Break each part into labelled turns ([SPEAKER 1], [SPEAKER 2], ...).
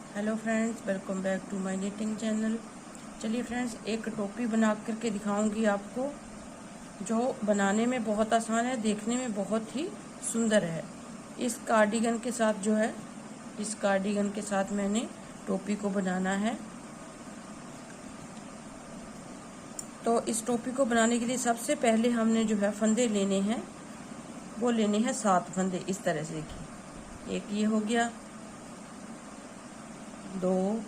[SPEAKER 1] Hello friends, welcome back to my knitting channel. चलिए friends, एक टोपी बना करके दिखाऊंगी आपको, जो बनाने में बहुत आसान है, देखने में बहुत ही सुंदर है। इस कार्डिगन के साथ इस कार्डिगन के साथ मैंने टोपी को बनाना है। तो इस टोपी को बनाने के लिए सबसे पहले हमने फंदे लेने हैं, वो लेने हैं 7 फंदे। इस तरह से देखिए, एक ये हो गया, 2,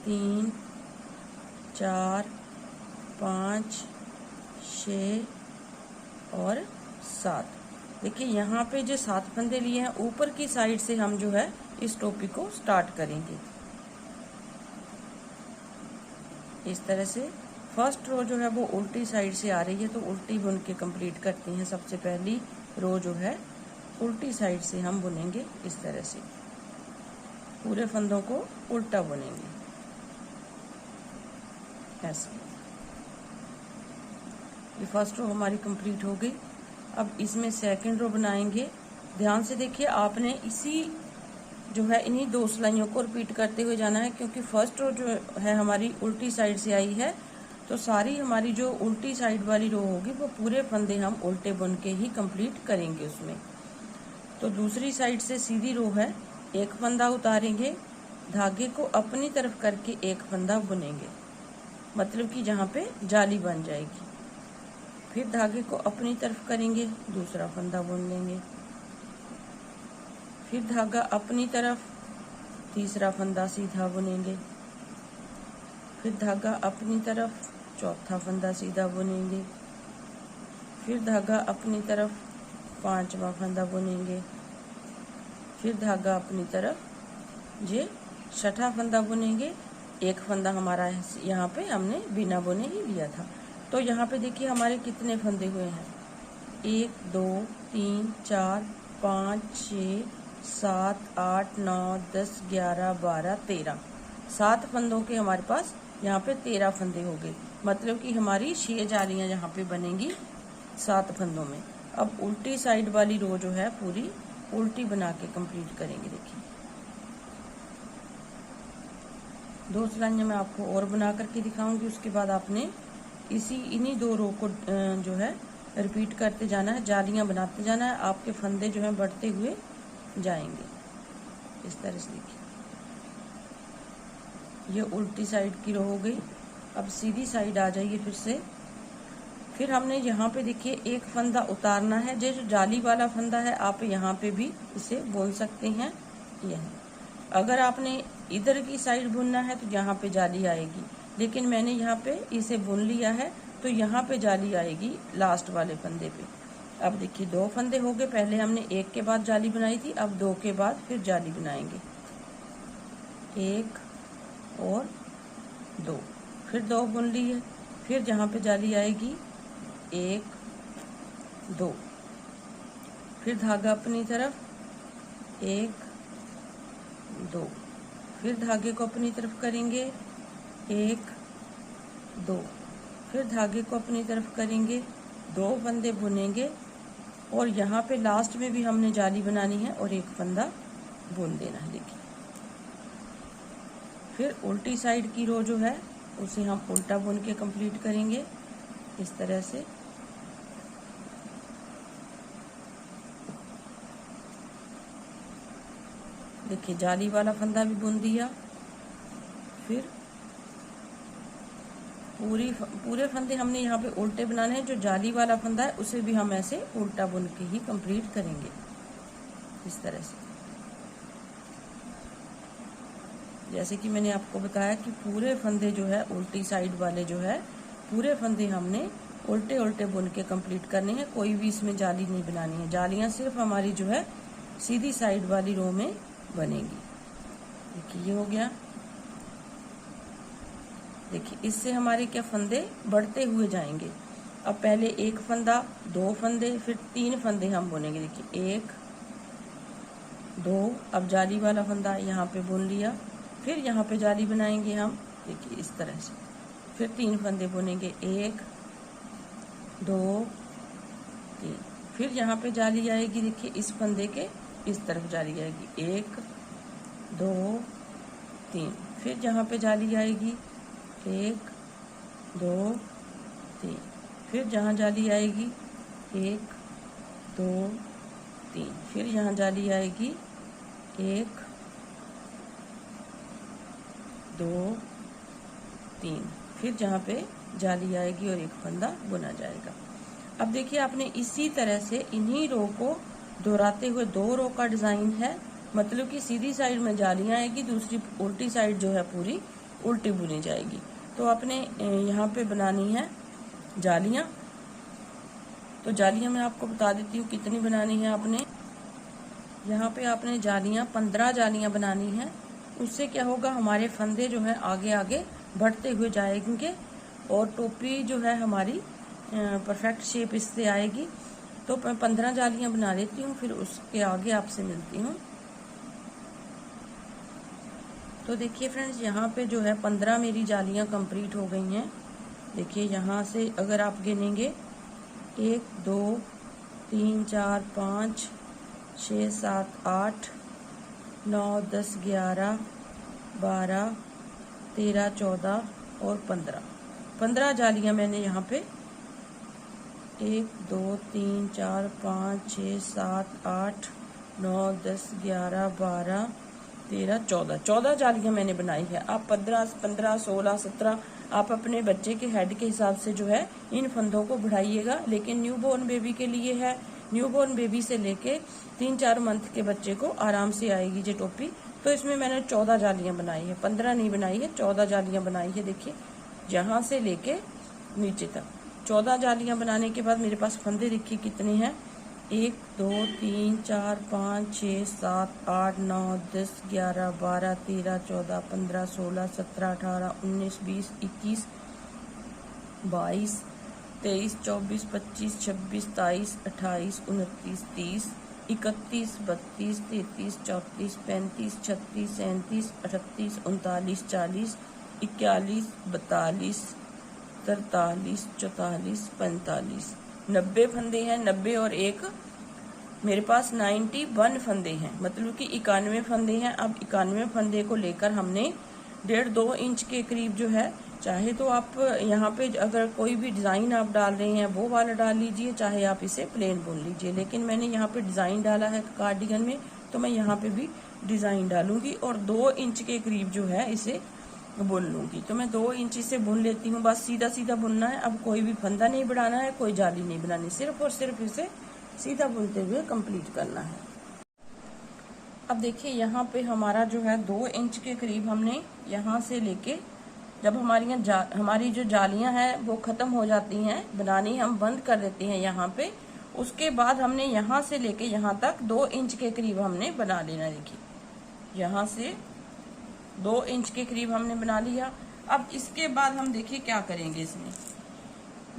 [SPEAKER 1] 3, 4, 5, 6 और 7। देखिए यहाँ पे जो 7 फंदे लिए हैं, ऊपर की साइड से हम इस टोपी को स्टार्ट करेंगे। इस तरह से फर्स्ट रो वो उल्टी साइड से आ रही है, तो उल्टी बुन के कंप्लीट करते हैं। सबसे पहली रो उल्टी साइड से हम बुनेंगे। इस तरह से पूरे फंदों को उल्टा बुनेंगे, ऐसे। ये फर्स्ट रो हमारी कंप्लीट हो गई। अब इसमें सेकंड रो बनाएंगे। ध्यान से देखिए, आपने इन्हीं 2 सिलाइयों को रिपीट करते हुए जाना है, क्योंकि फर्स्ट रो हमारी उल्टी साइड से आई है, तो सारी हमारी जो उल्टी साइड वाली रो होगी वो पूरे फंदे हम उल्टे बुन के ही कंप्लीट करेंगे उसमें। तो दूसरी साइड से सीधी रो है, एक फंदा उतारेंगे, धागे को अपनी तरफ करके एक फंदा बुनेंगे, मतलब कि जहाँ पे जाली बन जाएगी। फिर धागे को अपनी तरफ करेंगे, दूसरा फंदा बुन लेंगे, फिर धागा अपनी तरफ, तीसरा फंदा सीधा बुनेंगे, फिर धागा अपनी तरफ, चौथा फंदा सीधा बुनेंगे, फिर धागा अपनी तरफ, 5वां फंदा बुनेंगे, फिर धागा अपनी तरफ, ये 6ठा फंदा बुनेंगे। एक फंदा हमारा यहाँ पे हमने बिना बुने ही लिया था। तो यहाँ पे देखिए हमारे कितने फंदे हुए हैं, 1, 2, 3, 4, 5, 6, 7, 8, 9, 10, 11, 12, 13। 7 फंदों के हमारे पास यहाँ पे 13 फंदे हो गए, मतलब कि हमारी 6 जालियाँ यहाँ पे बनेंगी 7 फंदों में। अब उल्टी साइड वाली रो पूरी उल्टी बना के कंप्लीट करेंगे। देखिए 2 सिलाइयाँ मैं आपको और बना करके दिखाऊंगी, उसके बाद आपने इन्हीं 2 रो को रिपीट करते जाना है, जालियाँ बनाते जाना है। आपके फंदे बढ़ते हुए जाएंगे। इस तरह से देखिए, ये उल्टी साइड की रो हो गई। अब सीधी साइड आ जाइए फिर से। फिर हमने यहाँ पे देखिए एक फंदा उतारना है, जो जाली वाला फंदा है, आप यहाँ पे भी इसे बुन सकते हैं। यह अगर आपने इधर की साइड बुनना है तो यहाँ पे जाली आएगी, लेकिन मैंने यहाँ पे इसे बुन लिया है, तो यहाँ पे जाली आएगी लास्ट वाले फंदे पे। अब देखिए 2 फंदे हो गए, पहले हमने एक के बाद जाली बनाई थी, अब 2 के बाद फिर जाली बनाएंगे, 1 और 2, फिर 2 बुन लिए, फिर जहाँ पे जाली आएगी 1, 2, फिर धागा अपनी तरफ, 1, 2, फिर धागे को अपनी तरफ करेंगे, 1, 2, फिर धागे को अपनी तरफ करेंगे, 2 फंदे बुनेंगे, और यहाँ पे लास्ट में भी हमने जाली बनानी है और एक फंदा बुन देना है। देखिए फिर उल्टी साइड की रो उसे हम उल्टा बुन के कंप्लीट करेंगे। इस तरह से देखिए, जाली वाला फंदा भी बुन दिया, फिर पूरे फंदे हमने यहाँ पे उल्टे बनाने हैं। जो जाली वाला फंदा है उसे भी हम ऐसे उल्टा बुन के ही कंप्लीट करेंगे। इस तरह से, जैसे कि मैंने आपको बताया कि पूरे फंदे उल्टी साइड वाले पूरे फंदे हमने उल्टे उल्टे बुन के कंप्लीट करने हैं। कोई भी इसमें जाली नहीं बनानी है, जालियाँ सिर्फ हमारी सीधी साइड वाली रो में बनेगी। देखिए ये हो गया। देखिए इससे हमारे क्या फंदे बढ़ते हुए जाएंगे। अब पहले एक फंदा, 2 फंदे, फिर 3 फंदे हम बुनेंगे। देखिए 1, 2, अब जाली वाला फंदा यहाँ पे बुन लिया, फिर यहाँ पे जाली बनाएंगे हम। देखिए इस तरह से, फिर 3 फंदे बुनेंगे, 1, 2, 3, फिर यहाँ पे जाली आएगी। देखिए इस फंदे के इस तरफ जाली आएगी, 1, 2 3, फिर जहाँ पे जाली आएगी 1 2 3, फिर जहाँ जाली आएगी 1 2 3, फिर यहाँ जाली आएगी 1 2 3, फिर जहाँ पे जाली आएगी और एक फंदा बुना जाएगा। अब देखिए आपने इसी तरह से इन्हीं रो को दोहराते हुए 2 रो का डिजाइन है, मतलब कि सीधी साइड में जालियां आएगी, दूसरी उल्टी साइड जो है पूरी उल्टी बुनी जाएगी। तो आपने यहाँ पे बनानी है जालियां। तो जालियां मैं आपको बता देती हूँ कितनी बनानी है आपने। यहाँ पे आपने जालियां 15 जालियां बनानी है। उससे क्या होगा, हमारे फंदे जो है आगे आगे बढ़ते हुए जाएंगे और टोपी जो है हमारी परफेक्ट शेप इससे आएगी। तो मैं 15 जालियां बना लेती हूँ, फिर उसके आगे आपसे मिलती हूँ। तो देखिए फ्रेंड्स, यहाँ पे जो है 15 मेरी जालियां कंप्लीट हो गई हैं। देखिए यहाँ से अगर आप गिनेंगे 1 2 3 4 5 6 7 8 9 10 11 12 13 14 और 15 जालियां मैंने यहाँ पे 1 2 3 4 5 6 7 8 9 10 11 12 13 14 जालियां मैंने बनाई है। आप 15 16 17 आप अपने बच्चे के हेड के हिसाब से जो है इन फंदों को बढ़ाइएगा, लेकिन न्यूबॉर्न बेबी के लिए है। न्यूबॉर्न बेबी से लेके 3-4 मंथ के बच्चे को आराम से आएगी ये टोपी। तो इसमें मैंने 14 जालियां बनाई है, 15 नहीं बनाई है, 14 जालियां बनाई है। देखिए यहाँ से लेके नीचे तक 14 जालियां बनाने के बाद मेरे पास फंदे देखिए कितने हैं, 1 2 3 4 5 6 7 8 9 10 11 12 13 14 15 16 17 18 19 20 21 22 23 24 25 26 27 28 29 30 31 32 33 34 35 36 37 38 39 40 41 42 43 44 45 90 फंदे हैं। 90 और 1 मेरे पास 91 फंदे हैं, मतलब कि 91 फंदे हैं। अब 91 फंदे को लेकर हमने 1.5-2 इंच के करीब जो है, चाहे तो आप यहाँ पे अगर कोई भी डिज़ाइन आप डाल रहे हैं वो वाला डाल लीजिए, चाहे आप इसे प्लेन बुन लीजिए। लेकिन मैंने यहाँ पे डिज़ाइन डाला है कार्डिगन में, तो मैं यहाँ पे भी डिज़ाइन डालूंगी और 2 इंच के करीब जो है इसे बुन लूंगी। तो मैं 2 इंच से बुन लेती हूँ, बस सीधा सीधा बुनना है। अब कोई भी फंदा नहीं बढ़ाना है, कोई जाली नहीं बनानी, सिर्फ और सिर्फ इसे सीधा बुनते हुए कंप्लीट करना है। अब देखिए यहाँ पे हमारा जो है 2 इंच के करीब हमने यहाँ से लेके, जब हमारी जो जालियां हैं वो खत्म हो जाती हैं बनानी, हम बंद कर देते हैं यहाँ पे। उसके बाद हमने यहाँ से लेके यहाँ तक 2 इंच के करीब हमने बना लेना। देखिए यहाँ से 2 इंच के करीब हमने बना लिया। अब इसके बाद हम देखिए क्या करेंगे, इसमें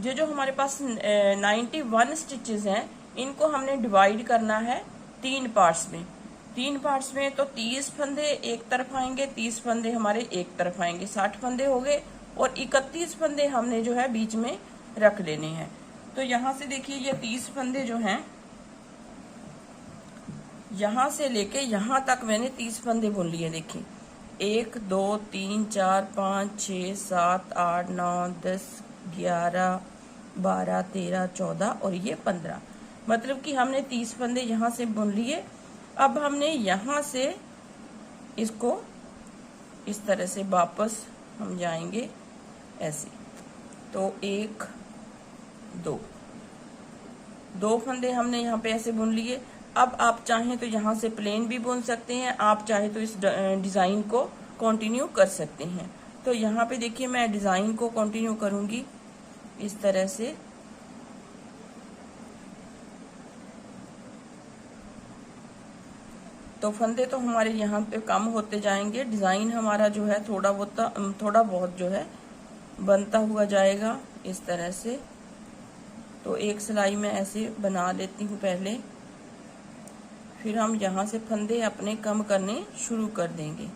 [SPEAKER 1] जो हमारे पास 91 स्टिचेस हैं इनको हमने डिवाइड करना है 3 पार्ट्स में। 3 पार्ट्स में तो 30 फंदे एक तरफ आएंगे, 30 फंदे हमारे एक तरफ आएंगे, 60 फंदे हो गए और 31 फंदे हमने जो है बीच में रख लेने हैं। तो यहाँ से देखिए ये 30 फंदे जो हैं, यहाँ से लेके यहाँ तक मैंने 30 फंदे बुन लिए। देखिए 1 2 3 4 5 6 7 8 9 10 11 12 13 14 और ये 15, मतलब कि हमने 30 फंदे यहाँ से बुन लिए। अब हमने यहाँ से इसको इस तरह से वापस हम जाएंगे ऐसे। तो 1 2 फंदे हमने यहाँ पे ऐसे बुन लिए। अब आप चाहें तो यहाँ से प्लेन भी बुन सकते हैं, आप चाहे तो इस डिज़ाइन को कंटिन्यू कर सकते हैं। तो यहाँ पे देखिए मैं डिज़ाइन को कंटिन्यू करूँगी इस तरह से। तो फंदे तो हमारे यहाँ पे कम होते जाएंगे, डिज़ाइन हमारा जो है थोड़ा बहुत जो है बनता हुआ जाएगा इस तरह से। तो एक सिलाई में ऐसे बना लेती हूँ पहले, फिर हम यहाँ से फंदे अपने कम करने शुरू कर देंगे।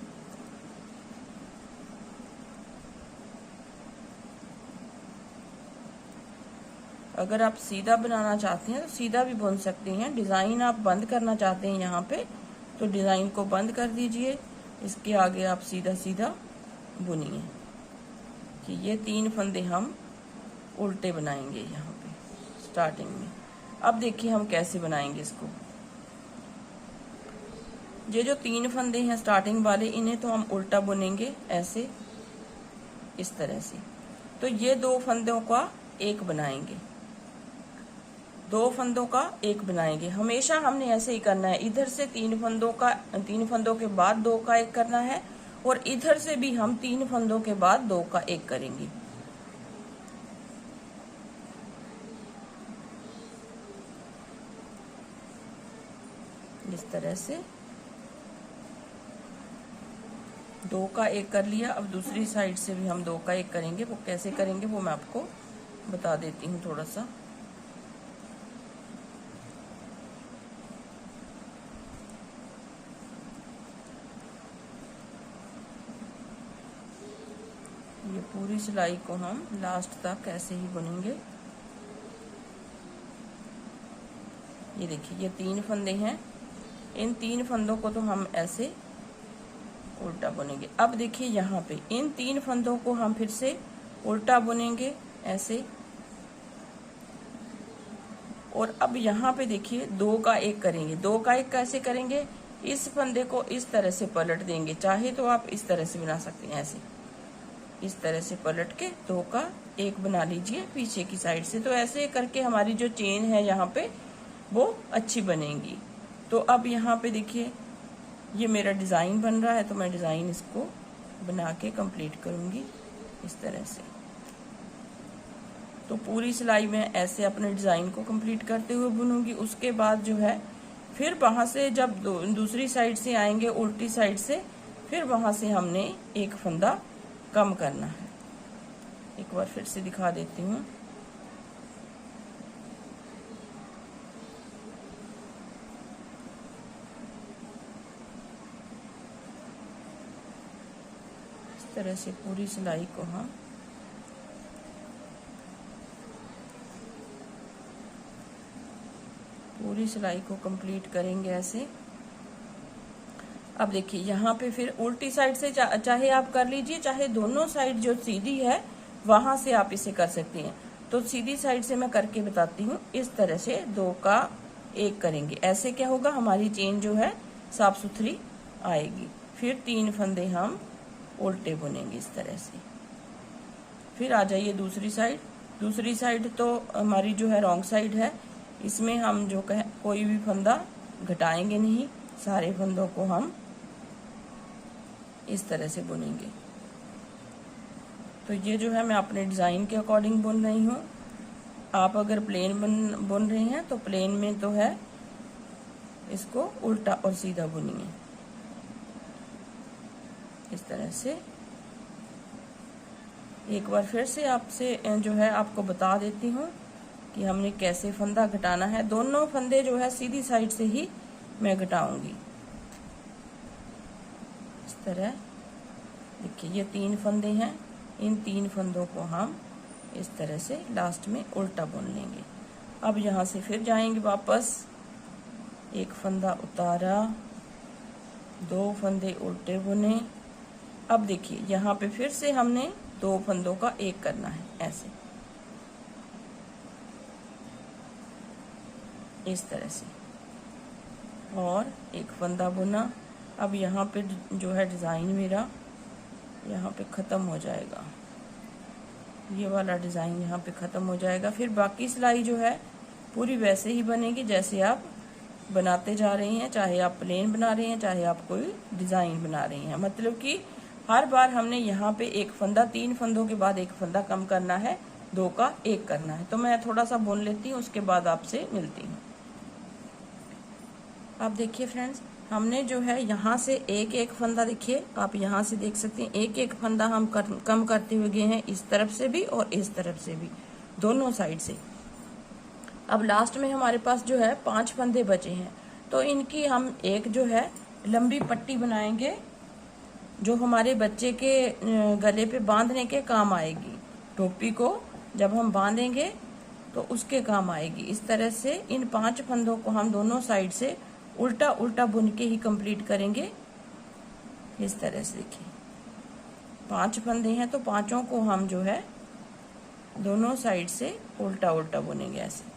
[SPEAKER 1] अगर आप सीधा बनाना चाहते हैं तो सीधा भी बुन सकते हैं। डिज़ाइन आप बंद करना चाहते हैं यहाँ पे तो डिज़ाइन को बंद कर दीजिए इसके आगे आप सीधा सीधा बुनिए कि ये 3 फंदे हम उल्टे बनाएंगे यहाँ पे स्टार्टिंग में। अब देखिए हम कैसे बनाएंगे इसको। ये जो 3 फंदे हैं स्टार्टिंग वाले, इन्हें तो हम उल्टा बुनेंगे ऐसे, इस तरह से। तो ये 2 फंदों का एक बनाएंगे, 2 फंदों का एक बनाएंगे। हमेशा हमने ऐसे ही करना है। इधर से 3 फंदों के बाद 2 का एक करना है, और इधर से भी हम 3 फंदों के बाद 2 का एक करेंगे। इस तरह से 2 का एक कर लिया। अब दूसरी साइड से भी हम 2 का एक करेंगे। वो कैसे करेंगे वो मैं आपको बता देती हूँ थोड़ा सा। ये पूरी सिलाई को हम लास्ट तक ऐसे ही बुनेंगे। ये देखिए ये 3 फंदे हैं, इन 3 फंदों को तो हम ऐसे उल्टा बुनेंगे। अब देखिए यहाँ पे इन 3 फंदों को हम फिर से उल्टा बुनेंगे ऐसे, और अब यहाँ पे देखिए 2 का एक करेंगे। 2 का एक कैसे करेंगे? इस फंदे को इस तरह से पलट देंगे। चाहे तो आप इस तरह से बना सकते हैं, ऐसे इस तरह से पलट के 2 का एक बना लीजिए पीछे की साइड से। तो ऐसे करके हमारी जो चेन है यहाँ पे वो अच्छी बनेगी। तो अब यहाँ पे देखिए ये मेरा डिज़ाइन बन रहा है, तो मैं डिज़ाइन इसको बना के कंप्लीट करूँगी इस तरह से। तो पूरी सिलाई में ऐसे अपने डिज़ाइन को कंप्लीट करते हुए बुनूंगी। उसके बाद जो है फिर वहाँ से जब दूसरी साइड से आएंगे, उल्टी साइड से, फिर वहाँ से हमने एक फंदा कम करना है। एक बार फिर से दिखा देती हूँ। इस तरह से पूरी सिलाई को हम पूरी सिलाई को कंप्लीट करेंगे ऐसे। अब देखिए यहाँ पे फिर उल्टी साइड से चाहे आप कर लीजिए, चाहे दोनों साइड जो सीधी है वहां से आप इसे कर सकते हैं। तो सीधी साइड से मैं करके बताती हूँ। इस तरह से 2 का एक करेंगे। ऐसे क्या होगा, हमारी चेन जो है साफ सुथरी आएगी। फिर 3 फंदे हम उल्टे बुनेंगे इस तरह से। फिर आ जाइए दूसरी साइड। दूसरी साइड तो हमारी जो है रॉन्ग साइड है, इसमें हम जो कोई भी फंदा घटाएंगे नहीं, सारे फंदों को हम इस तरह से बुनेंगे। तो ये जो है मैं अपने डिज़ाइन के अकॉर्डिंग बुन रही हूँ। आप अगर प्लेन बुन रहे हैं तो प्लेन में तो है इसको उल्टा और सीधा बुनिए इस तरह से। एक बार फिर से आपसे जो है आपको बता देती हूँ कि हमने कैसे फंदा घटाना है। दोनों फंदे जो है सीधी साइड से ही मैं घटाऊंगी इस तरह। देखिए ये 3 फंदे हैं, इन 3 फंदों को हम इस तरह से लास्ट में उल्टा बुन लेंगे। अब यहाँ से फिर जाएंगे वापस, एक फंदा उतारा, 2 फंदे उल्टे बुने। अब देखिए यहाँ पे फिर से हमने 2 फंदों का एक करना है ऐसे, इस तरह से, और एक फंदा बुना। अब यहाँ पे जो है डिज़ाइन मेरा यहाँ पे ख़त्म हो जाएगा। ये वाला डिज़ाइन यहाँ पे ख़त्म हो जाएगा। फिर बाकी सिलाई जो है पूरी वैसे ही बनेगी जैसे आप बनाते जा रहे हैं, चाहे आप प्लेन बना रहे हैं, चाहे आप कोई डिज़ाइन बना रहे हैं। मतलब कि हर बार हमने यहाँ पे एक फंदा, 3 फंदों के बाद एक फंदा कम करना है, 2 का एक करना है। तो मैं थोड़ा सा बुन लेती हूँ, उसके बाद आपसे मिलती हूँ। आप देखिए फ्रेंड्स, हमने जो है यहाँ से एक एक फंदा, देखिए आप यहाँ से देख सकते हैं, एक एक फंदा हम कम करते हुए गए हैं, इस तरफ से भी और इस तरफ से भी, दोनों साइड से। अब लास्ट में हमारे पास जो है 5 फंदे बचे हैं, तो इनकी हम एक जो है लंबी पट्टी बनाएंगे जो हमारे बच्चे के गले पे बांधने के काम आएगी। टोपी को जब हम बांधेंगे तो उसके काम आएगी। इस तरह से इन 5 फंदों को हम दोनों साइड से उल्टा उल्टा बुन के ही कंप्लीट करेंगे। इस तरह से देखिए 5 फंदे हैं तो पांचों को हम जो है दोनों साइड से उल्टा उल्टा बुनेंगे ऐसे।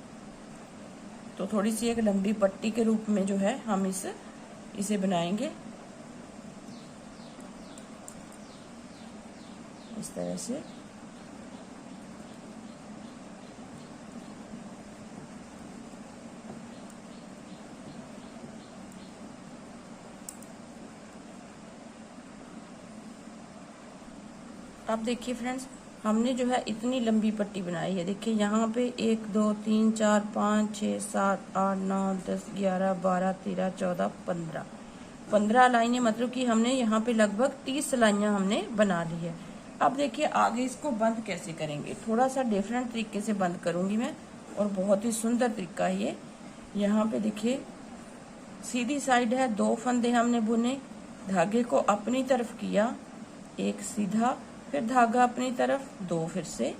[SPEAKER 1] तो थोड़ी सी एक लंबी पट्टी के रूप में जो है हम इसे बनाएंगे इस तरह से। अब देखिए फ्रेंड्स, हमने जो है इतनी लंबी पट्टी बनाई है। देखिए यहाँ पे 1 2 3 4 5 6 7 8 9 10 11 12 13 14 15 लाइनें, मतलब कि हमने यहाँ पे लगभग 30 सिलाइयाँ हमने बना ली है। अब देखिए आगे इसको बंद कैसे करेंगे। थोड़ा सा डिफरेंट तरीके से बंद करूंगी मैं, और बहुत ही सुंदर तरीका है ये। यहाँ पे देखिए सीधी साइड है, 2 फंदे हमने बुने, धागे को अपनी तरफ किया, एक सीधा, फिर धागा अपनी तरफ, 2 फिर से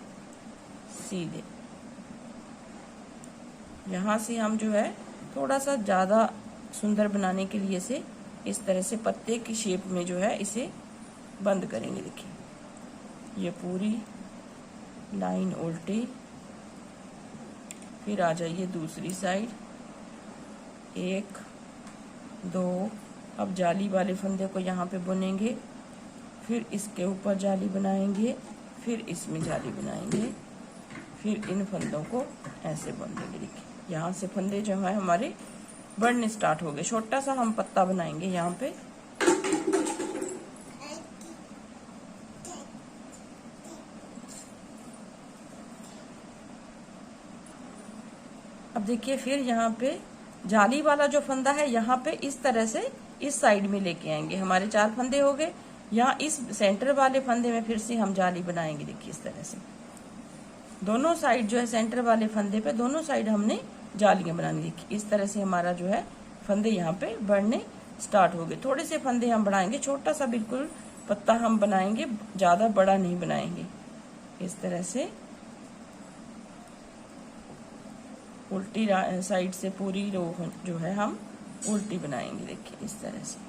[SPEAKER 1] सीधे। यहाँ से हम जो है थोड़ा सा ज्यादा सुंदर बनाने के लिए इसे इस तरह से पत्ते की शेप में जो है इसे बंद करेंगे। देखिए ये पूरी लाइन उल्टी, फिर आ जाइए दूसरी साइड, 1 2, अब जाली वाले फंदे को यहाँ पे बुनेंगे, फिर इसके ऊपर जाली बनाएंगे, फिर इसमें जाली बनाएंगे, फिर इन फंदों को ऐसे बुन देंगे। देखिए यहाँ से फंदे जो है हमारे बढ़ने स्टार्ट हो गए। छोटा सा हम पत्ता बनाएंगे यहाँ पे। अब देखिए फिर यहाँ पे जाली वाला जो फंदा है यहाँ पे इस तरह से इस साइड में लेके आएंगे। हमारे 4 फंदे हो गए। यहाँ इस सेंटर वाले फंदे में फिर से हम जाली बनाएंगे। देखिए इस तरह से दोनों साइड जो है सेंटर वाले फंदे पे दोनों साइड हमने जालियां बनानी। देखिए इस तरह से हमारा जो है फंदे यहाँ पे बढ़ने स्टार्ट हो गए। थोड़े से फंदे हम बढ़ाएंगे, छोटा सा बिल्कुल पत्ता हम बनाएंगे, ज्यादा बड़ा नहीं बनाएंगे। इस तरह से उल्टी साइड से पूरी रो जो है हम उल्टी बनाएंगे। देखिए इस तरह से।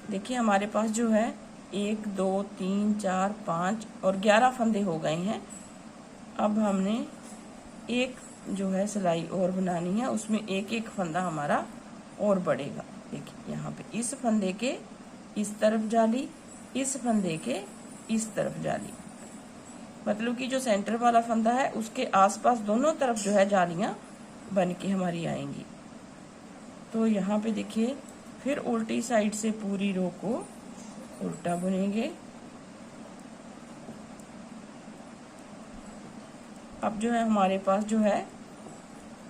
[SPEAKER 1] देखिए हमारे पास जो है 1 2 3 4 5 और 11 फंदे हो गए हैं। अब हमने एक जो है सिलाई और बनानी है, उसमें एक एक फंदा हमारा और बढ़ेगा। देखिए यहाँ पे इस फंदे के इस तरफ जाली, इस फंदे के इस तरफ जाली, मतलब कि जो सेंटर वाला फंदा है उसके आसपास दोनों तरफ जो है जालियां बन के हमारी आएंगी। तो यहाँ पे देखिए फिर उल्टी साइड से पूरी रो को उल्टा बुनेंगे। अब जो है हमारे पास जो है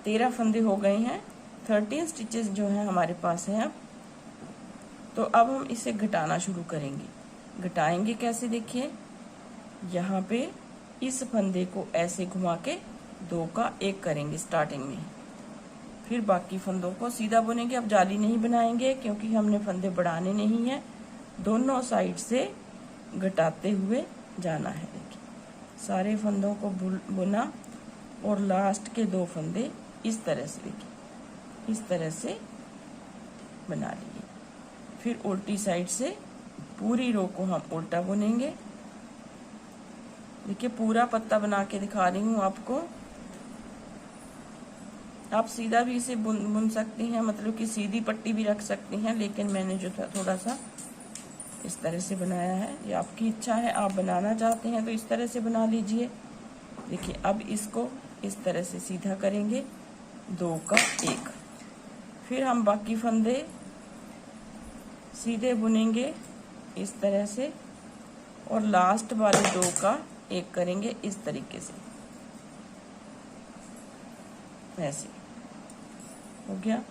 [SPEAKER 1] 13 फंदे हो गए हैं, 13 स्टिचेस जो है हमारे पास हैं अब। तो अब हम इसे घटाना शुरू करेंगे। घटाएंगे कैसे, देखिए यहाँ पे इस फंदे को ऐसे घुमा के 2 का 1 करेंगे स्टार्टिंग में, फिर बाकी फंदों को सीधा बुनेंगे। अब जाली नहीं बनाएंगे क्योंकि हमने फंदे बढ़ाने नहीं है, दोनों साइड से घटाते हुए जाना है। देखिए सारे फंदों को बुना और लास्ट के 2 फंदे इस तरह से, देखिए इस तरह से बना लिए। फिर उल्टी साइड से पूरी रो को हम उल्टा बुनेंगे। देखिए पूरा पत्ता बना के दिखा रही हूँ आपको। आप सीधा भी इसे बुन सकती हैं, मतलब कि सीधी पट्टी भी रख सकती हैं, लेकिन मैंने जो थोड़ा सा इस तरह से बनाया है। ये आपकी इच्छा है, आप बनाना चाहते हैं तो इस तरह से बना लीजिए। देखिए अब इसको इस तरह से सीधा करेंगे, 2 का 1, फिर हम बाकी फंदे सीधे बुनेंगे इस तरह से, और लास्ट वाले 2 का 1 करेंगे इस तरीके से। ऐसे हो गया।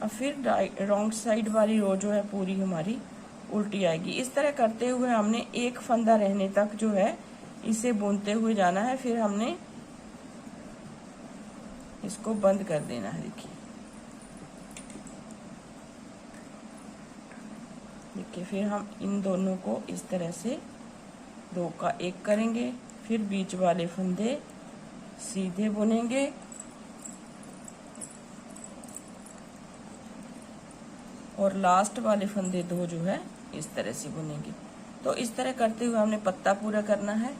[SPEAKER 1] अब फिर रॉन्ग साइड वाली रो जो है पूरी हमारी उल्टी आएगी। इस तरह करते हुए हमने एक फंदा रहने तक जो है इसे बुनते हुए जाना है, फिर हमने इसको बंद कर देना है। देखिए फिर हम इन दोनों को इस तरह से 2 का 1 करेंगे, फिर बीच वाले फंदे सीधे बुनेंगे, और लास्ट वाले फंदे 2 जो है इस तरह से बुनेंगे। तो इस तरह करते हुए हमने पत्ता पूरा करना है।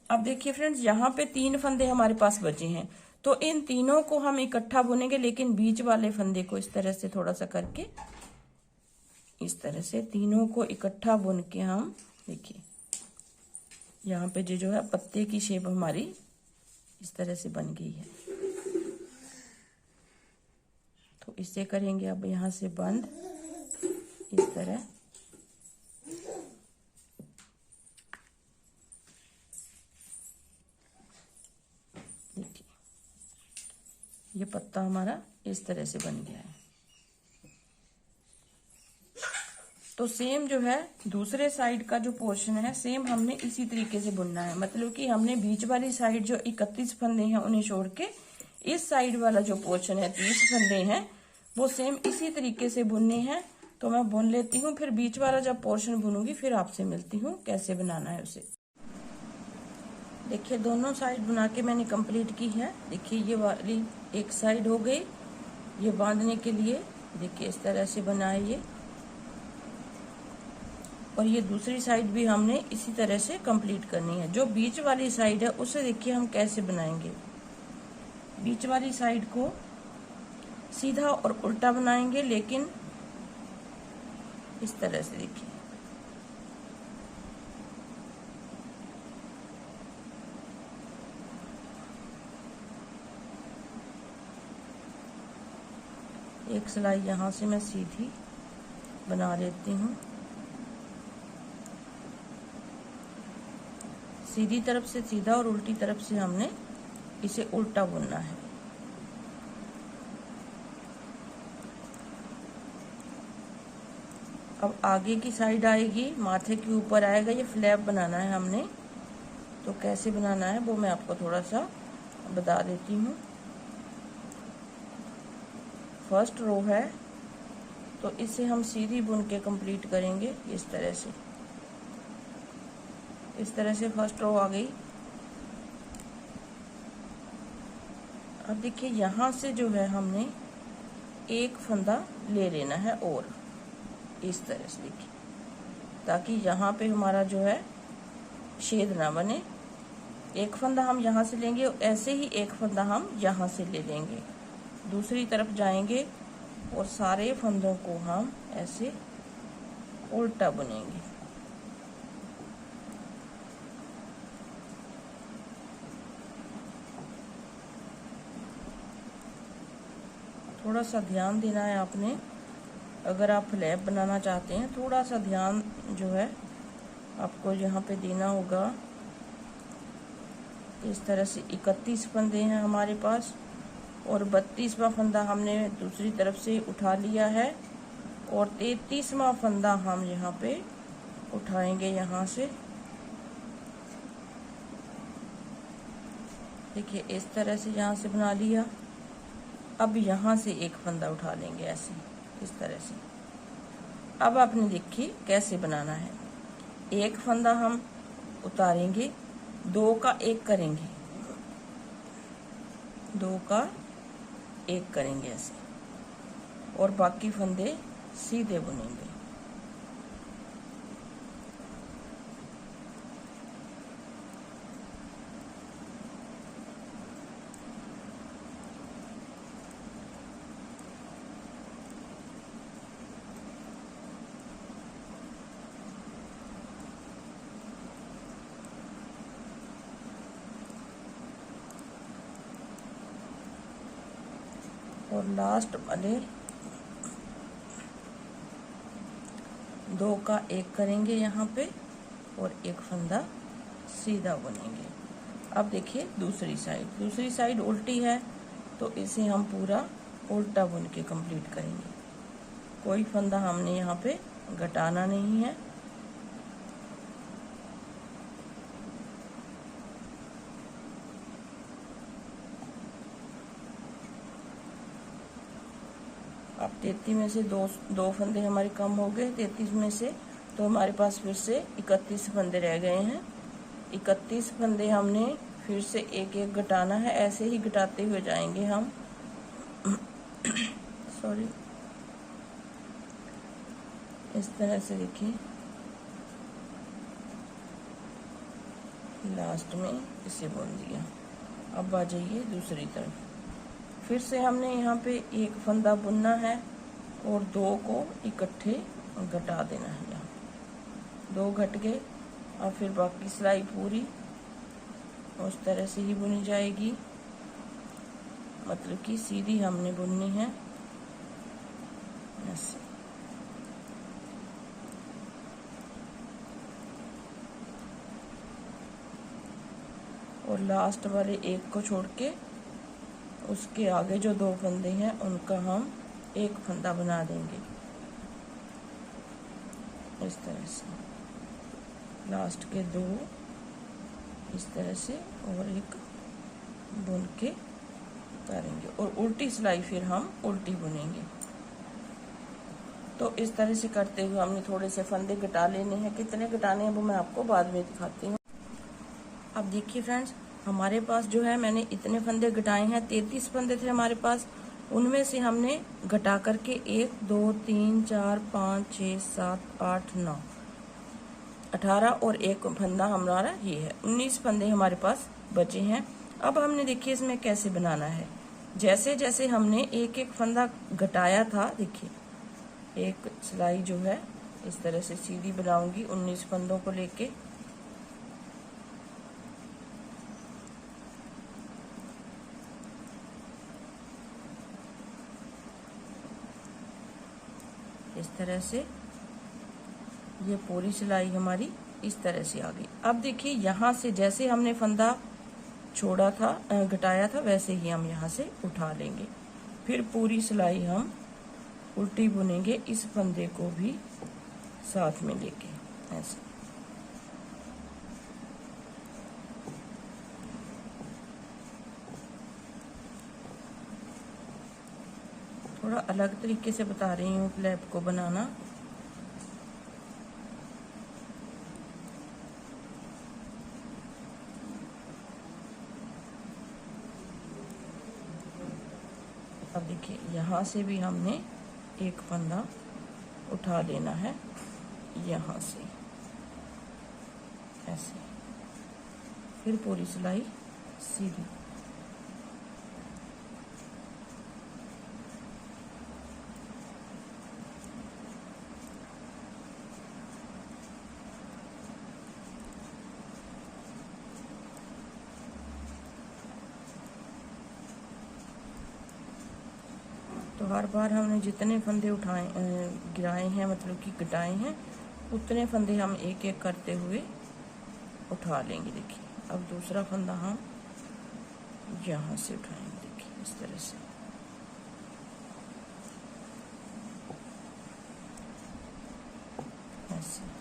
[SPEAKER 1] अब देखिए फ्रेंड्स, यहाँ पे 3 फंदे हमारे पास बचे हैं, तो इन तीनों को हम इकट्ठा बुनेंगे, लेकिन बीच वाले फंदे को इस तरह से थोड़ा सा करके, इस तरह से तीनों को इकट्ठा बुन के हम देखिए यहाँ पे जो है पत्ते की शेप हमारी इस तरह से बन गई है। तो इसे करेंगे अब यहाँ से बंद इस तरह। देखिए ये पत्ता हमारा इस तरह से बन गया है। तो सेम जो है दूसरे साइड का जो पोर्शन है सेम हमने इसी तरीके से बुनना है। मतलब कि हमने बीच वाली साइड जो 31 फंदे हैं उन्हें छोड़ के इस साइड वाला जो पोर्शन है 30 फंदे हैं वो सेम इसी तरीके से बुनने हैं। तो मैं बुन लेती हूँ, फिर बीच वाला जब पोर्शन बुनूंगी फिर आपसे मिलती हूँ कैसे बनाना है उसे। देखिए दोनों साइड बना के मैंने कंप्लीट की है। देखिए ये वाली एक साइड हो गई, ये बांधने के लिए देखिए इस तरह से बनाए ये, और ये दूसरी साइड भी हमने इसी तरह से कंप्लीट करनी है। जो बीच वाली साइड है उसे देखिए हम कैसे बनाएंगे। बीच वाली साइड को सीधा और उल्टा बनाएंगे, लेकिन इस तरह से देखिए। एक सिलाई यहाँ से मैं सीधी बना लेती हूँ। सीधी तरफ से सीधा और उल्टी तरफ से हमने इसे उल्टा बुनना है। अब आगे की साइड आएगी, माथे के ऊपर आएगा, ये फ्लैप बनाना है हमने। तो कैसे बनाना है वो मैं आपको थोड़ा सा बता देती हूँ। फर्स्ट रो है तो इसे हम सीधी बुन के कंप्लीट करेंगे इस तरह से। इस तरह से फर्स्ट रो आ गई। अब देखिए यहाँ से जो है हमने एक फंदा ले लेना है और इस तरह से देखिए, ताकि यहाँ पे हमारा जो है छेद ना बने। एक फंदा हम यहाँ से लेंगे, ऐसे ही एक फंदा हम यहाँ से ले लेंगे, दूसरी तरफ जाएंगे और सारे फंदों को हम ऐसे उल्टा बुनेंगे। थोड़ा सा ध्यान देना है आपने, अगर आप फ्लैप बनाना चाहते हैं थोड़ा सा ध्यान जो है आपको यहाँ पे देना होगा। इस तरह से 31 फंदे हैं हमारे पास और 32वां फंदा हमने दूसरी तरफ से उठा लिया है और 33वां फंदा हम यहाँ पे उठाएंगे यहाँ से। देखिए इस तरह से यहाँ से बना लिया। अब यहाँ से एक फंदा उठा लेंगे ऐसे इस तरह से। अब आपने देखिए कैसे बनाना है। एक फंदा हम उतारेंगे, 2 का 1 करेंगे, 2 का 1 करेंगे ऐसे, और बाकी फंदे सीधे बुनेंगे। और लास्ट वाले 2 का 1 करेंगे यहाँ पे और एक फंदा सीधा बुनेंगे। अब देखिए दूसरी साइड उल्टी है तो इसे हम पूरा उल्टा बुन के कंप्लीट करेंगे। कोई फंदा हमने यहाँ पे घटाना नहीं है। अब 33 में से दो फंदे हमारे कम हो गए 33 में से, तो हमारे पास फिर से 31 फंदे रह गए हैं। 31 फंदे हमने फिर से एक एक घटाना है, ऐसे ही घटाते हुए जाएंगे हम सॉरी, इस तरह से देखिए लास्ट में इसे बुन दिया। अब आ जाइए दूसरी तरफ, फिर से हमने यहाँ पे एक फंदा बुनना है और दो को इकट्ठे घटा देना है। यहाँ दो घट गए, और फिर बाकी सिलाई पूरी उस तरह से ही बुनी जाएगी, मतलब कि सीधी हमने बुननी है ऐसे। और लास्ट वाले एक को छोड़ के उसके आगे जो दो फंदे हैं उनका हम एक फंदा बना देंगे इस तरह से। लास्ट के दो इस तरह से और एक बुन के उतारेंगे, और उल्टी सिलाई फिर हम उल्टी बुनेंगे। तो इस तरह से करते हुए हमने थोड़े से फंदे घटा लेने हैं। कितने घटाने हैं वो मैं आपको बाद में दिखाती हूँ। अब देखिए फ्रेंड्स, हमारे पास जो है मैंने इतने फंदे घटाए हैं, 33 फंदे थे हमारे पास। उनमें से हमने घटा करके 1 2 3 4 5 6 7 8 9 18 और एक फंदा हमारा ये है, 19 फंदे हमारे पास बचे हैं। अब हमने देखिए इसमें कैसे बनाना है। जैसे जैसे हमने एक एक फंदा घटाया था, देखिए एक सिलाई जो है इस तरह से सीधी बनाऊंगी 19 फंदों को लेके। इस तरह से ये पूरी सिलाई हमारी इस तरह से आ गई। अब देखिए यहाँ से जैसे हमने फंदा छोड़ा था, घटाया था, वैसे ही हम यहाँ से उठा लेंगे। फिर पूरी सिलाई हम उल्टी बुनेंगे, इस फंदे को भी साथ में लेके ऐसे। थोड़ा अलग तरीके से बता रही हूँ फ्लैप को बनाना। अब देखिए यहाँ से भी हमने एक फंदा उठा लेना है, यहाँ से ऐसे, फिर पूरी सिलाई सीधी। तो हर बार हमने जितने फंदे उठाए गिराए हैं, मतलब कि घटाए हैं, उतने फंदे हम एक एक करते हुए उठा लेंगे। देखिए अब दूसरा फंदा हम यहाँ से उठाएंगे, देखिए इस तरह से। ऐसे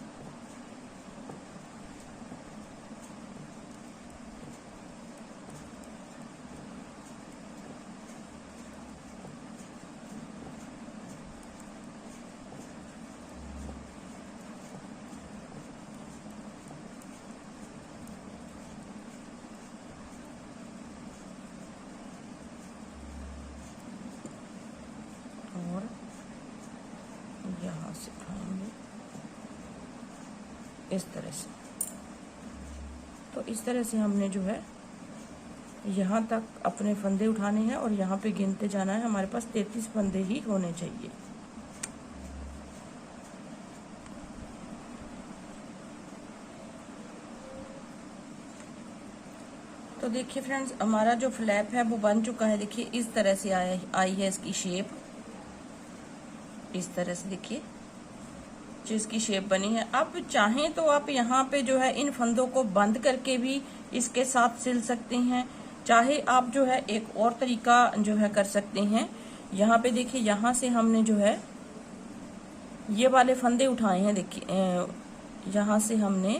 [SPEAKER 1] और यहाँ से उठाएंगे इस तरह से। तो इस तरह से हमने जो है यहाँ तक अपने फंदे उठाने हैं और यहाँ पे गिनते जाना है। हमारे पास 33 फंदे ही होने चाहिए। तो देखिए फ्रेंड्स, हमारा जो फ्लैप है वो बन चुका है। देखिए इस तरह से आई है इसकी शेप, इस तरह से देखिए जो इसकी शेप बनी है। अब चाहें तो आप यहाँ पे जो है इन फंदों को बंद करके भी इसके साथ सिल सकते हैं, चाहे आप जो है एक और तरीका जो है कर सकते हैं। यहाँ पे देखिए यहाँ से हमने जो है ये वाले फंदे उठाए हैं। देखिए यहाँ से हमने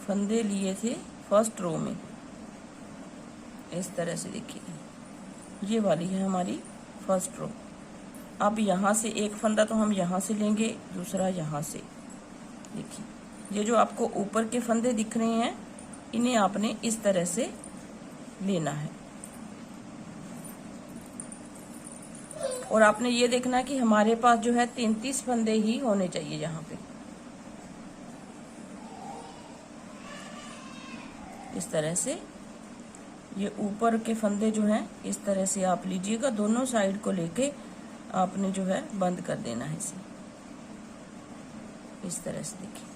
[SPEAKER 1] फंदे लिए थे फर्स्ट रो में, इस तरह से देखिए ये वाली है हमारी फर्स्ट रो। अब यहाँ से एक फंदा तो हम यहाँ से लेंगे, दूसरा यहाँ से। देखिए ये जो आपको ऊपर के फंदे दिख रहे हैं, इन्हें आपने इस तरह से लेना है। और आपने ये देखना कि हमारे पास जो है 33 फंदे ही होने चाहिए यहाँ पे। इस तरह से ये ऊपर के फंदे जो हैं इस तरह से आप लीजिएगा, दोनों साइड को लेके आपने जो है बंद कर देना है इसे। इस तरह से देखिए,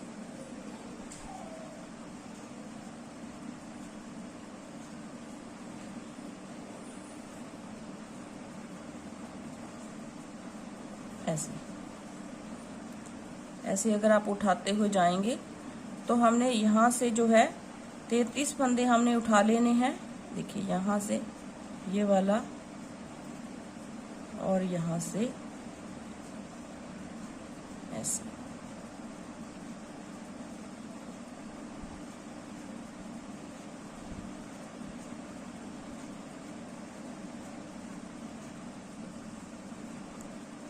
[SPEAKER 1] ऐसे ऐसे अगर आप उठाते हुए जाएंगे तो हमने यहाँ से जो है 33 फंदे हमने उठा लेने हैं। देखिए यहाँ से ये वाला और यहाँ से ऐसे।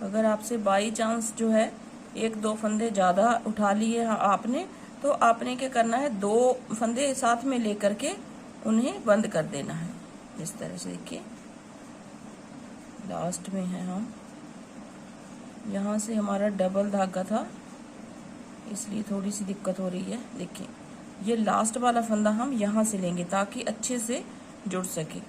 [SPEAKER 1] अगर आपसे बाई चांस जो है 1-2 फंदे ज़्यादा उठा लिए आपने, तो आपने क्या करना है, 2 फंदे साथ में लेकर के उन्हें बंद कर देना है। इस तरह से देखिए, लास्ट में है हम, यहाँ से हमारा डबल धागा था इसलिए थोड़ी सी दिक्कत हो रही है। देखिए ये लास्ट वाला फंदा हम यहाँ से लेंगे ताकि अच्छे से जुड़ सके।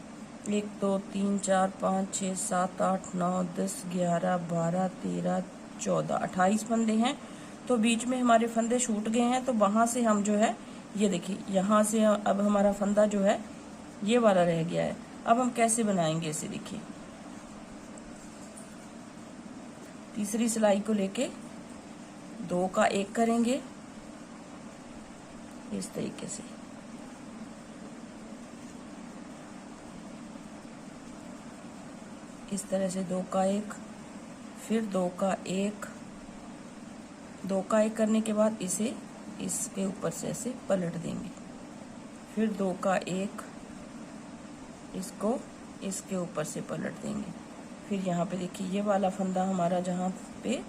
[SPEAKER 1] 1 2 3 4 5 6 7 8 9 10 11 12 13 14 28 फंदे हैं। तो बीच में हमारे फंदे छूट गए हैं, तो वहां से हम जो है ये देखिए यहाँ से अब हमारा फंदा जो है ये वाला रह गया है। अब हम कैसे बनाएंगे इसे, देखिए तीसरी सिलाई को लेके 2 का 1 करेंगे इस तरीके से। इस तरह से 2 का 1, फिर 2 का 1, 2 का 1 करने के बाद इसे इसके ऊपर से ऐसे पलट देंगे, फिर 2 का 1 इसको इसके ऊपर से पलट देंगे। फिर यहाँ पे देखिए ये वाला फंदा हमारा जहाँ पे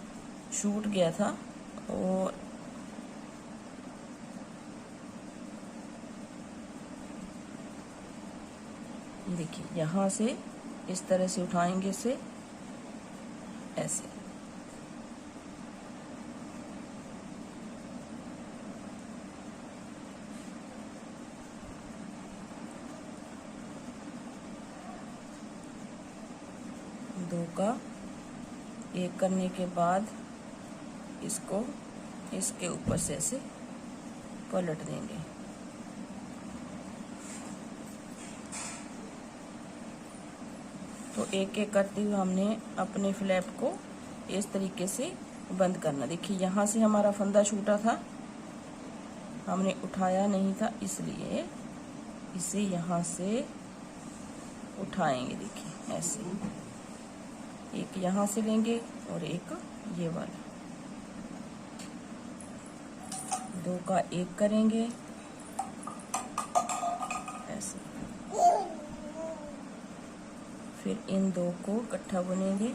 [SPEAKER 1] छूट गया था और देखिए यहाँ से इस तरह से उठाएंगे इसे ऐसे। दो का 1 करने के बाद इसको इसके ऊपर से ऐसे पलट देंगे। तो 1-1 करते हुए हमने अपने फ्लैप को इस तरीके से बंद करना। देखिए यहाँ से हमारा फंदा छूटा था, हमने उठाया नहीं था, इसलिए इसे यहाँ से उठाएंगे। देखिए ऐसे, एक यहाँ से लेंगे और एक ये वाला। 2 का 1 करेंगे ऐसे, फिर इन 2 को इकट्ठा बुनेंगे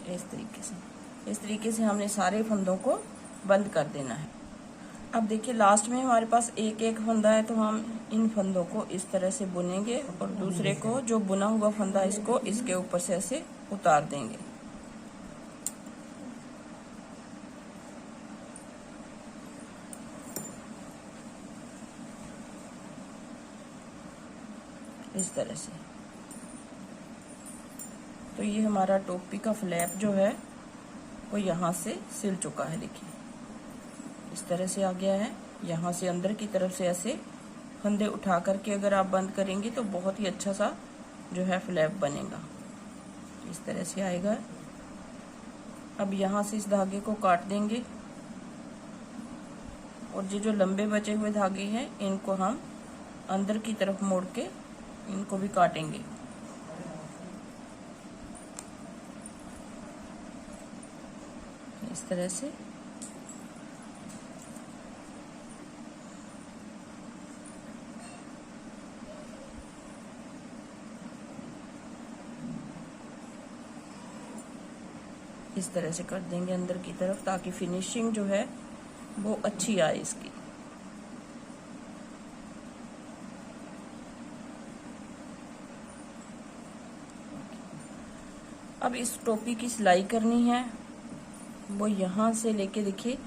[SPEAKER 1] इस तरीके से। इस तरीके से हमने सारे फंदों को बंद कर देना है। अब देखिए लास्ट में हमारे पास 1-1 फंदा है, तो हम इन फंदों को इस तरह से बुनेंगे और दूसरे को जो बुना हुआ फंदा इसको इसके ऊपर से ऐसे उतार देंगे। इस तरह से। तो ये हमारा टोपी का फ्लैप जो है वो यहाँ से सिल चुका है। देखिए इस तरह से आ गया है। यहाँ से अंदर की तरफ से ऐसे फंदे उठा करके अगर आप बंद करेंगे तो बहुत ही अच्छा सा जो है फ्लैप बनेगा। इस तरह से आएगा। अब यहाँ से इस धागे को काट देंगे और ये जो लंबे बचे हुए धागे हैं इनको हम अंदर की तरफ मोड़ के इनको भी काटेंगे। इस तरह से। इस तरह से कर देंगे अंदर की तरफ ताकि फिनिशिंग जो है वो अच्छी आए इसकी। अब इस टोपी की सिलाई करनी है, वो यहाँ से लेके देखिए,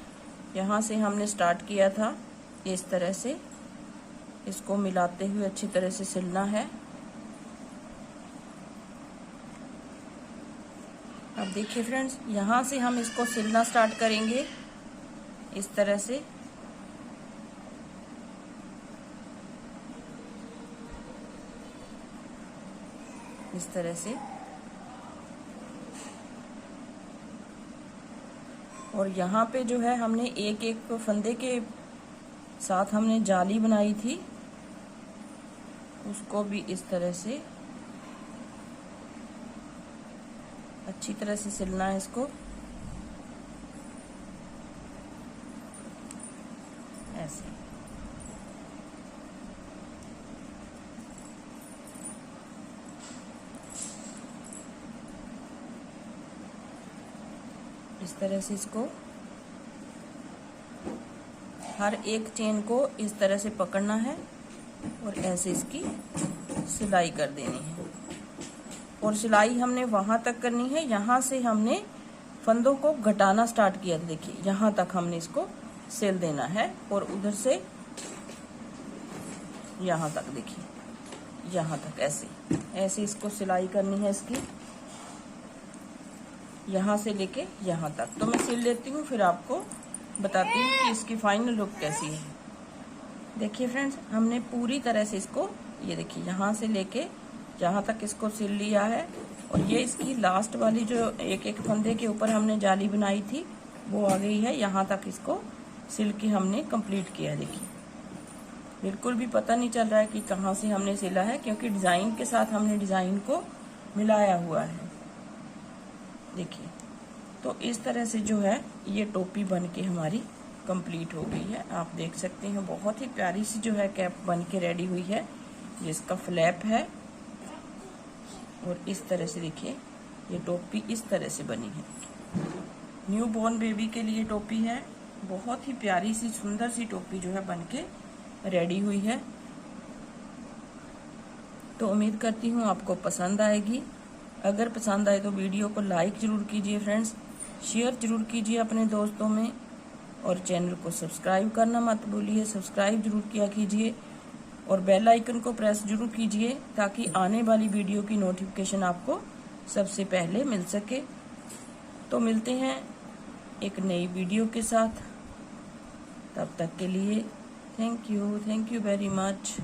[SPEAKER 1] यहाँ से हमने स्टार्ट किया था, इस तरह से इसको मिलाते हुए अच्छी तरह से सिलना है। अब देखिए फ्रेंड्स, यहाँ से हम इसको सिलना स्टार्ट करेंगे इस तरह से। इस तरह से, और यहाँ पे जो है हमने एक एक फंदे के साथ हमने जाली बनाई थी, उसको भी इस तरह से अच्छी तरह से सिलना है इसको, ऐसे। इस तरह से इसको हर एक चेन को इस तरह से पकड़ना है और ऐसे इसकी सिलाई कर देनी है। और सिलाई हमने वहां तक करनी है, यहाँ से हमने फंदों को घटाना स्टार्ट किया था, देखिए यहाँ तक हमने इसको सिल देना है, और उधर से यहाँ तक, देखिए यहाँ तक ऐसे ऐसे इसको सिलाई करनी है इसकी, यहाँ से लेके यहाँ तक। तो मैं सिल लेती हूँ, फिर आपको बताती हूँ कि इसकी फाइनल लुक कैसी है। देखिए फ्रेंड्स, हमने पूरी तरह से इसको, ये देखिए यहाँ से लेके यहाँ तक इसको सिल लिया है, और ये इसकी लास्ट वाली जो एक एक फंदे के ऊपर हमने जाली बनाई थी वो आ गई है। यहाँ तक इसको सिल के हमने कंप्लीट किया। देखिए बिल्कुल भी पता नहीं चल रहा है कि कहाँ से हमने सिला है, क्योंकि डिजाइन के साथ हमने डिजाइन को मिलाया हुआ है। देखिए, तो इस तरह से जो है ये टोपी बन के हमारी कंप्लीट हो गई है। आप देख सकते हैं बहुत ही प्यारी सी जो है कैप बन के रेडी हुई है, जिसका फ्लैप है, और इस तरह से देखिए ये टोपी इस तरह से बनी है। न्यू बॉर्न बेबी के लिए टोपी है, बहुत ही प्यारी सी सुंदर सी टोपी जो है बन के रेडी हुई है। तो उम्मीद करती हूँ आपको पसंद आएगी। अगर पसंद आए तो वीडियो को लाइक जरूर कीजिए फ्रेंड्स, शेयर जरूर कीजिए अपने दोस्तों में, और चैनल को सब्सक्राइब करना मत भूलिए, सब्सक्राइब जरूर किया कीजिए, और बेल आइकन को प्रेस जरूर कीजिए ताकि आने वाली वीडियो की नोटिफिकेशन आपको सबसे पहले मिल सके। तो मिलते हैं एक नई वीडियो के साथ, तब तक के लिए थैंक यू वेरी मच।